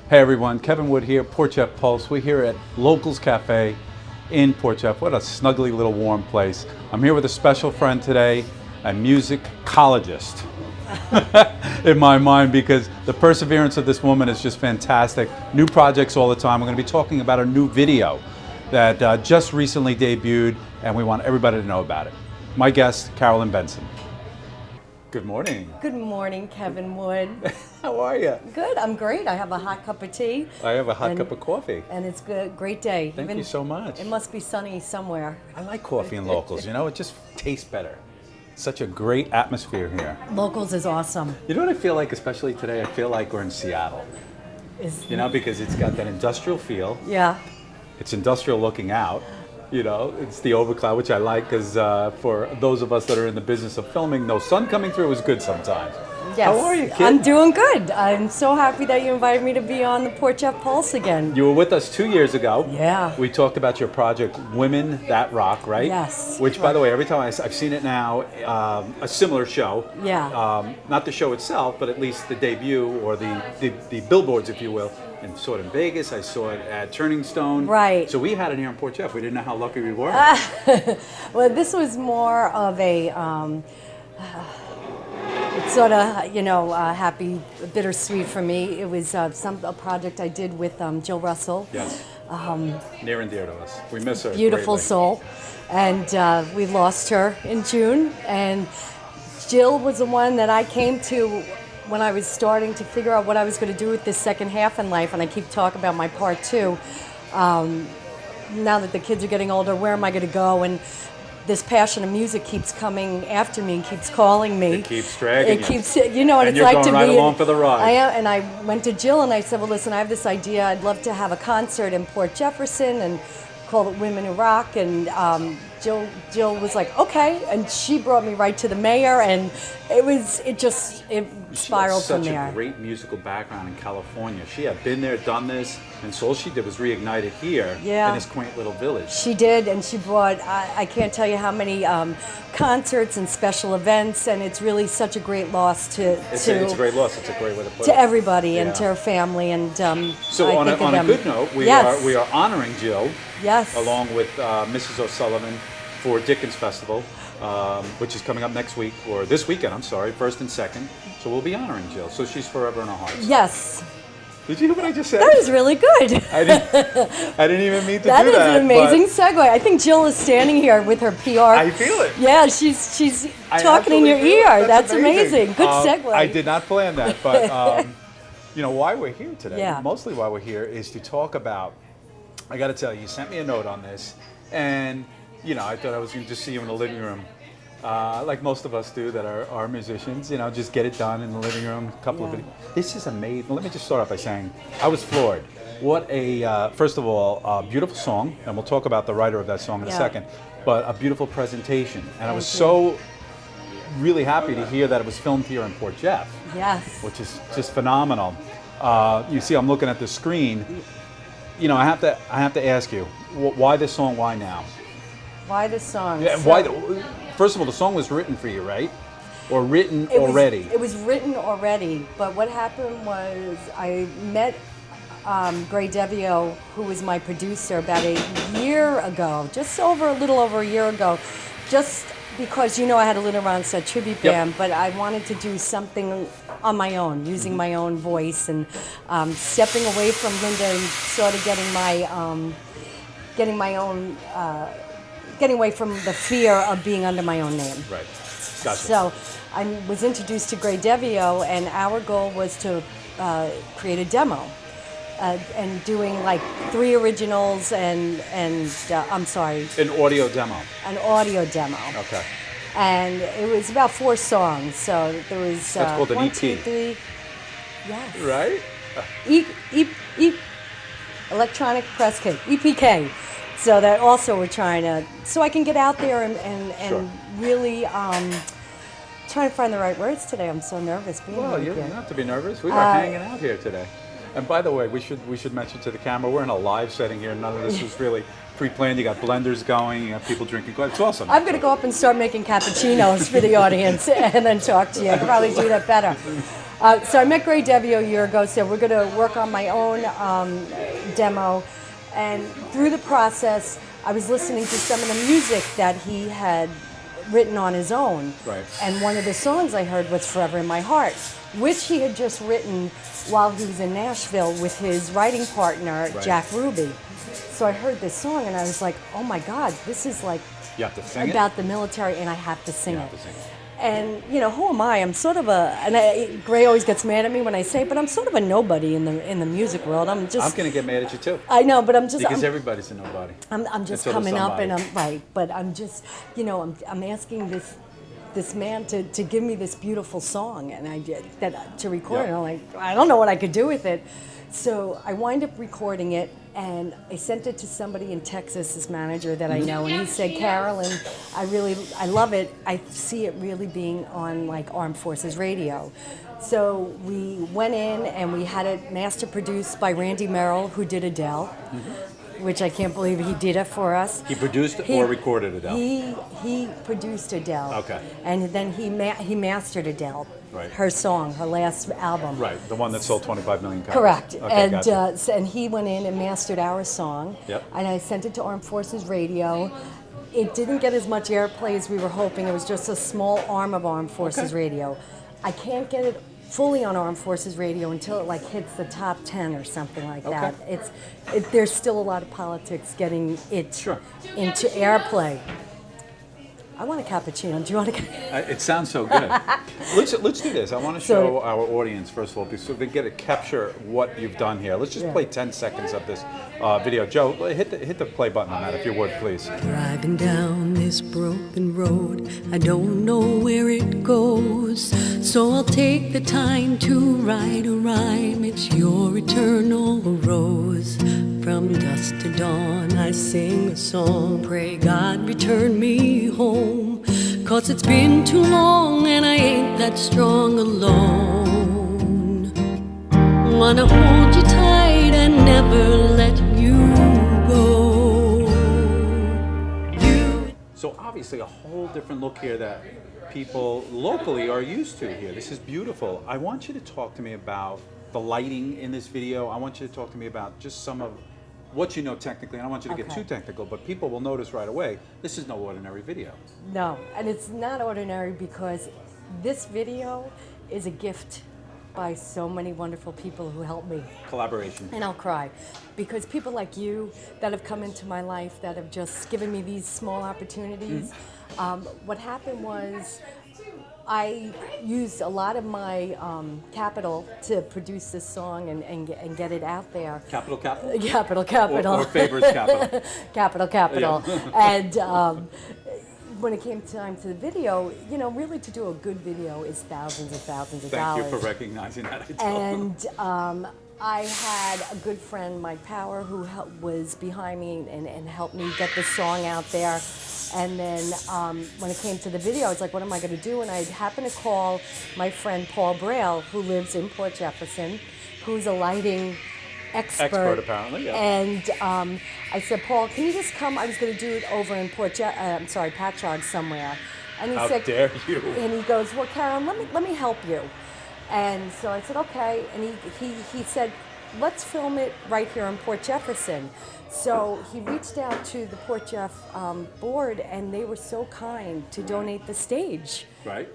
Hey everyone, Kevin Wood here, Port Jeff Pulse. We're here at Locals Cafe in Port Jeff. What a snuggly little warm place. I'm here with a special friend today, a musicologist in my mind, because the perseverance of this woman is just fantastic. New projects all the time. We're going to be talking about a new video that just recently debuted, and we want everybody to know about it. My guest, Carolyn Benson. Good morning. Good morning, Kevin Wood. How are you? Good, I'm great. I have a hot cup of tea. I have a hot cup of coffee. And it's a great day. Thank you so much. It must be sunny somewhere. I like coffee and Locals, you know, it just tastes better. Such a great atmosphere here. Locals is awesome. You know what I feel like, especially today? I feel like we're in Seattle. You know, because it's got that industrial feel. Yeah. It's industrial looking out. You know, it's the overcloud, which I like, because for those of us that are in the business of filming, no sun coming through is good sometimes. Yes. How are you, kid? I'm doing good. I'm so happy that you invited me to be on the Port Jeff Pulse again. You were with us 2 years ago. Yeah. We talked about your project, Women That Rock, right? Yes. Which, by the way, every time I've seen it now, a similar show. Yeah. Not the show itself, but at least the debut or the billboards, if you will. And saw it in Vegas. I saw it at Turning Stone. Right. So we had it here in Port Jeff. We didn't know how lucky we were. Well, this was more of a sort of, you know, happy, bittersweet for me. It was a project I did with Jill Russell. Yes. Near and dear to us. We miss her. Beautiful greatly. soul. And we lost her in June. And Jill was the one that I came to when I was starting to figure out what I was going to do with this second half in life. And I keep talking about my part two. Now that the kids are getting older, where am I going to go? And this passion of music keeps coming after me and keeps calling me. It keeps dragging It keeps, you know what and it's like to be. And you're going right be. along for the ride. I am, and I went to Jill and I said, well, listen, I have this idea. I'd love to have a concert in Port Jefferson and call it Women Who Rock. And Jill was like, okay. And she brought me right to the mayor, and it spiraled from there. She had such a great musical background in California. She had been there, done this, and so all she did was reignite it here in this quaint little village. She did, and she brought, I can't tell you how many concerts and special events, and it's really such a great loss It's a great loss. It's a great way to put it. To everybody and to her family. And so on a good note, we are honoring Jill. Yes. Along with Mrs. O'Sullivan for Dickens Festival, which is coming up next week, or this weekend, I'm sorry, 1st and 2nd. So we'll be honoring Jill. So she's forever in our hearts. Yes. Did you hear what I just said? That is really good. I didn't even mean to do that. That is an amazing segue. I think Jill is standing here with her PR. I feel it. Yeah, she's talking in your ear. That's amazing. Good segue. I did not plan that, but you know why we're here today. Yeah. Mostly why we're here is to talk about. I got to tell you, you sent me a note on this, and you know I thought I was going to just see you in the living room. Like most of us do that are musicians, you know, just get it done in the living room, a couple of videos. This is amazing. Let me just start off by saying I was floored. What a, first of all, a beautiful song, and we'll talk about the writer of that song in a second, but a beautiful presentation. And I was so really happy to hear that it was filmed here in Port Jeff. Yes. Which is just phenomenal. You see, I'm looking at the screen. You know, I have to ask you, why this song, why now? Why this song? Yeah, first of all, the song was written for you, right? Or written already? It was written already, but what happened was I met Gray Devio, who was my producer, about a year ago, a little over a year ago, just because, you know, I had a Little Round Set tribute band, but I wanted to do something on my own, using my own voice, and stepping away from Linda and sort of getting away from the fear of being under my own name. Right. Gotcha. So I was introduced to Gray Devio, and our goal was to create a demo, and doing like 3 originals and I'm sorry. An audio demo. An audio demo. Okay. And it was about 4 songs. So there was that's called an 1, EP. 2, 3. Yes. Right. Electronic press kit, EPK. So that also we're trying to, so I can get out there and really trying to find the right words today. I'm so nervous being here. Well, you don't have to be nervous. We are hanging out here today. And by the way, we should mention to the camera, we're in a live setting here. None of this was really pre-planned. You got blenders going, you have people drinking coffee. It's awesome. I'm going to go up and start making cappuccinos for the audience and then talk to you. I could probably do that better. So I met Gray Devio a year ago, so we're going to work on my own demo. And through the process, I was listening to some of the music that he had written on his own. Right. And one of the songs I heard was Forever in My Heart, which he had just written while he was in Nashville with his writing partner, Right. Jack Ruby. So I heard this song and I was like, oh my God, this is like You have to sing about the military, and I have to sing You it. have to sing it. And who am I? I'm sort of Gray always gets mad at me when I say, but I'm sort of a nobody in the music world. I'm gonna get mad at you too. I know, but I'm just Because everybody's a nobody. I'm just Until coming up, and somebody. I'm right. But I'm just I'm asking this man to give me this beautiful song, and I did that to record. Yep. And I'm like, I don't know what I could do with it. So I wind up recording it, and I sent it to somebody in Texas, this manager that I know, and he said, Carolyn, I love it. I see it really being on like Armed Forces Radio. So we went in and we had it master produced by Randy Merrill, who did Adele, which I can't believe he did it for us. He produced or recorded Adele? He produced Adele. Okay. And then he mastered Adele. Right. Her song, her last album. Right, the one that sold 25 million copies. Correct. Okay, And gotcha. and he went in and mastered our song. Yep. And I sent it to Armed Forces Radio. It didn't get as much airplay as we were hoping. It was just a small arm of Armed Forces Okay. Radio. I can't get it fully on Armed Forces Radio until it like hits the top 10 or something like that. There's still a lot of politics getting it Sure. into airplay. I want a cappuccino. Do you want a? It sounds so good. Let's do this. I want to show our audience, first of all, so they get to capture what you've done here. Let's just play 10 seconds of this video. Joe, hit the play button on that, if you would, please. Driving down this broken road, I don't know where it goes, so I'll take the time to write a rhyme. It's your eternal rose. From dusk to dawn, I sing a song. Pray God return me home, 'cause it's been too long and I ain't that strong alone. Wanna hold you tight and never let you go. So obviously a whole different look here that people locally are used to here. This is beautiful. I want you to talk to me about the lighting in this video. I want you to talk to me about just some of what you know technically. I don't want you to get too technical, but people will notice right away, this is no ordinary video. No, and it's not ordinary because this video is a gift by so many wonderful people who helped me. Collaboration. And I'll cry because people like you that have come into my life that have just given me these small opportunities. What happened was I used a lot of my capital to produce this song and get it out there. Capital. Capital. Or favors capital. Capital. Yeah. And when it came time to the video, really to do a good video is thousands and thousands of dollars. Thank you for recognizing that. And I had a good friend, Mike Power, who was behind me and helped me get the song out there. And then when it came to the video, I was like, what am I going to do? And I happened to call my friend Paul Braille, who lives in Port Jefferson, who's a lighting expert. Apparently, yeah. And I said, Paul, can you just come? I was going to do it over in Patchogue somewhere. And he How said, dare you? And he goes, well, Karen, let me help you. And so I said, okay. And he said, let's film it right here in Port Jefferson. So he reached out to the Port Jeff board, and they were so kind to donate the stage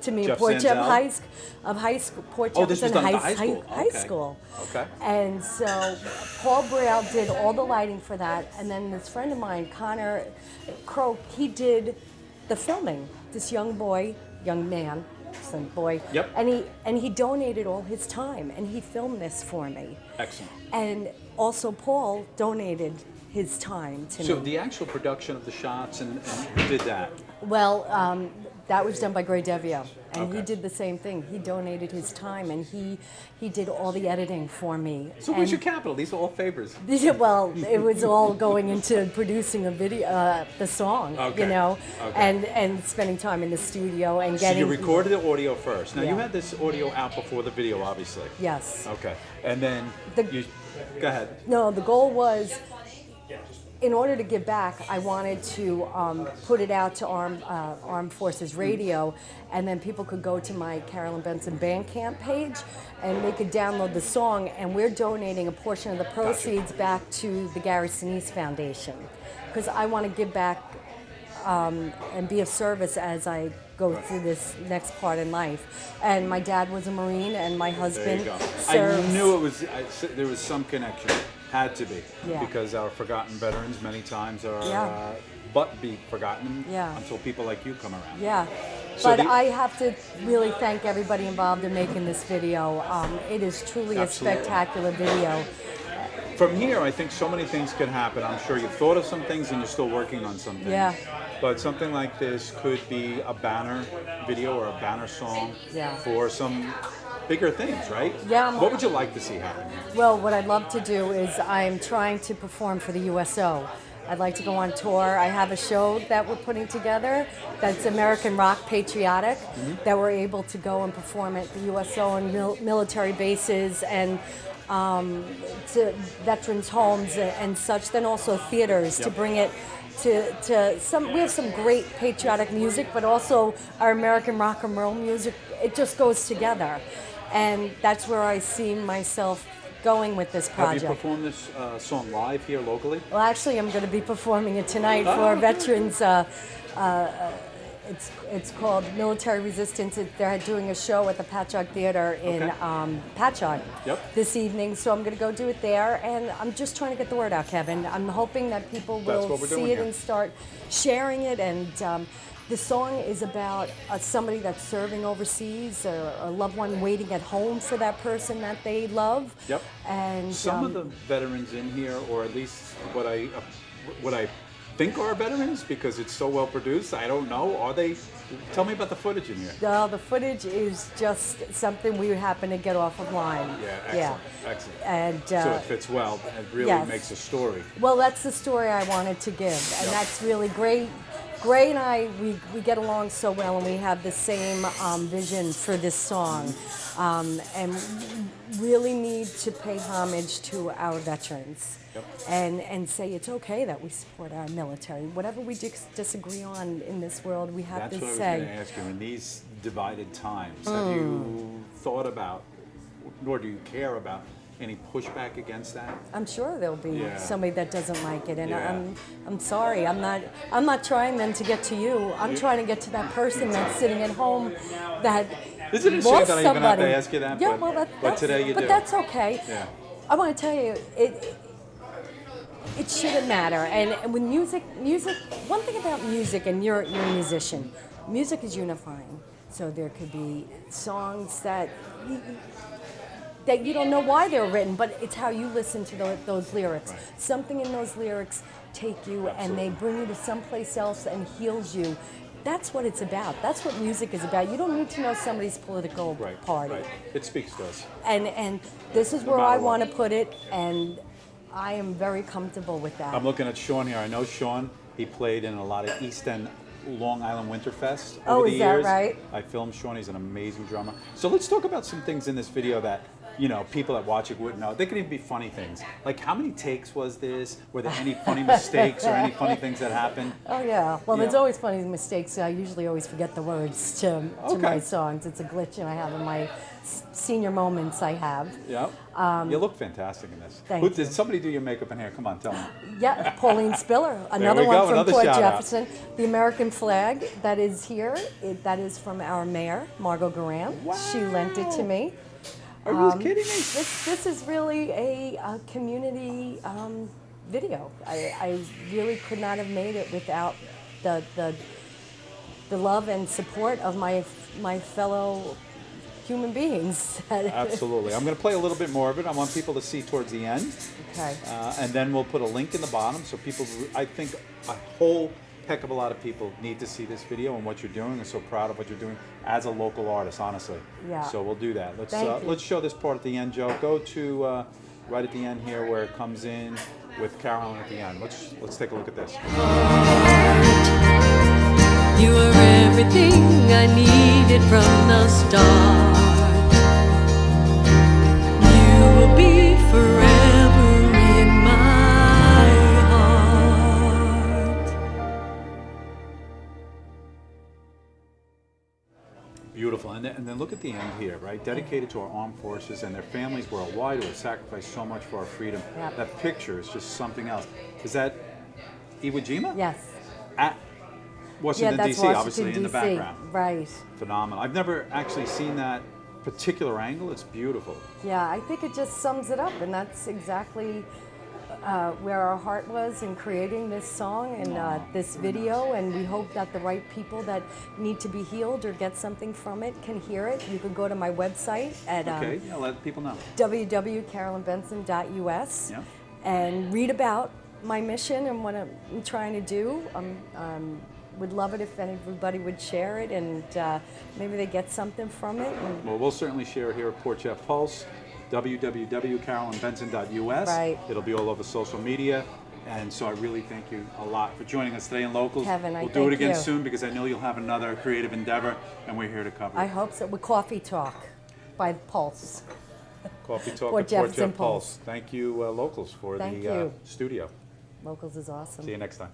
to me. Jeff Port Jeff Sanzel? High School, Port Oh, this was Jefferson done at the high school. High School. Okay. And so Paul Braille did all the lighting for that, and then this friend of mine, Connor Croak, he did the filming. This young man. Son, boy. Yep. And he donated all his time, and he filmed this for me. Excellent. And also Paul donated his time to me. So the actual production of the shots and who did that? Well, that was done by Gray Devio, and Okay. he did the same thing. He donated his time, and he did all the editing for me. So where's your capital? These are all favors. Well, it was all going into producing a video, the song, Okay. and spending time in the studio and So getting. you recorded the audio first. Now you Yeah. had this audio out before the video, obviously. Yes. Okay. And then The- you go ahead. No, the goal was in order to give back, I wanted to put it out to Armed Forces Radio, and then people could go to my Carolyn Benson Bandcamp page, and they could download the song, and we're donating a portion of the proceeds back to the Gary Sinise Foundation, because I want to give back and be of service as I go through this next part in life. And my dad was a Marine, and my husband served. I knew it was. There was some connection. Had to be, because our forgotten veterans many times are but be forgotten until people like you come around. Yeah. So but I have to really thank everybody involved in making this video. It is truly a spectacular video. From here, I think so many things could happen. I'm sure you've thought of some things and you're still working on some things. Yeah. But something like this could be a banner video or a banner song for some bigger things, right? Yeah. What would you like to see happen here? Well, what I'd love to do is I'm trying to perform for the USO. I'd like to go on tour. I have a show that we're putting together that's American rock patriotic, that we're able to go and perform at the USO and military bases and to veterans' homes and such, then also theaters to bring it to some. We have some great patriotic music, but also our American rock and roll music. It just goes together, and that's where I see myself going with this project. Have you performed this song live here locally? Well, actually, I'm going to be performing it tonight for veterans. It's called Military Resistance. They're doing a show at the Patchogue Theater in Patchogue this evening, so I'm going to go do it there, and I'm just trying to get the word out, Kevin. I'm hoping that people will see it and start sharing it, and the song is about somebody that's serving overseas or a loved one waiting at home for that person that they love. Yep. And some of the veterans in here, or at least what I think are veterans, because it's so well produced. I don't know. Are they? Tell me about the footage in here. The footage is just something we happen to get off of line. Yeah, excellent. And so it fits well. It really makes a story. Well, that's the story I wanted to give, and that's really great. Gray and I, we get along so well, and we have the same vision for this song, and really need to pay homage to our veterans, and say it's okay that we support our military. Whatever we disagree on in this world, we have to say. That's what I was going to ask you. In these divided times, have you thought about, nor do you care about, any pushback against that? I'm sure there'll be somebody that doesn't like it, and I'm sorry. I'm not trying then to get to you. I'm trying to get to that person that's sitting at home that Isn't it a shame that I even have to ask you that? Yeah, but today you do. But that's okay. Yeah. I want to tell you, it shouldn't matter. And with music. One thing about music, and you're a musician. Music is unifying. So there could be songs that you don't know why they're written, but it's how you listen to those lyrics. Right. Something in those lyrics take you and they bring you to someplace else and heals you. That's what it's about. That's what music is about. You don't need to know somebody's political party. Right. It speaks to us. And this is where I want to put it, and I am very comfortable with that. I'm looking at Sean here. I know Sean. He played in a lot of East End Long Island Winterfest over the years. Oh, is that right? I filmed Sean. He's an amazing drummer. So let's talk about some things in this video that, you know, people that watch it wouldn't know. They could even be funny things. Like, how many takes was this? Were there any funny mistakes or any funny things that happened? Oh, yeah. Well, there's always funny mistakes. I usually always forget the words to my songs. It's a glitch I have in my senior moments I have. Yeah. You look fantastic in this. Thank you. Did somebody do your makeup and hair? Come on, tell me. Yeah, Pauline Spiller. Another one from another Port shout Jefferson. Out. The American flag that is here, that is from our mayor, Margot Garan. Wow. She lent it to me. Are you kidding me? This is really a community video. I really could not have made it without the love and support of my fellow human beings. Absolutely. I'm going to play a little bit more of it. I want people to see towards the end. Okay. And then we'll put a link in the bottom so people, I think a whole heck of a lot of people need to see this video and what you're doing. I'm so proud of what you're doing as a local artist, honestly. Yeah. So we'll do that. Let's show this part at the end, Joe. Go to right at the end here where it comes in with Carolyn at the end. Let's take a look at this. You are everything I needed from the start. You will be forever in my heart. And then look at the end here, right? Dedicated to our armed forces and their families worldwide who have sacrificed so much for our freedom. Yep. That picture is just something else. Is that Iwo Jima? Yes. At Washington, that's D.C., Washington, obviously in the DC. background. Right. Phenomenal. I've never actually seen that particular angle. It's beautiful. Yeah, I think it just sums it up, and that's exactly where our heart was in creating this song and this video, and we hope that the right people that need to be healed or get something from it can hear it. You can go to my website at Okay, yeah, let people know. www.carolynbenson.us Yeah. and read about my mission and what I'm trying to do. Would love it if everybody would share it, and maybe they get something from it. And Well, we'll certainly share it here at Porch F Pulse, www.carolynbenson.us. Right. It'll be all over social media. And so I really thank you a lot for joining us today in Locals. Kevin, we'll do thank it again you. soon because I know you'll have another creative endeavor, and we're here to cover I it. hope so. With Coffee Talk by Pulse. Coffee Talk Port at Port Jefferson Jeff Pulse. Thank you, Locals, for Thank the you. studio. Locals is awesome. See you next time.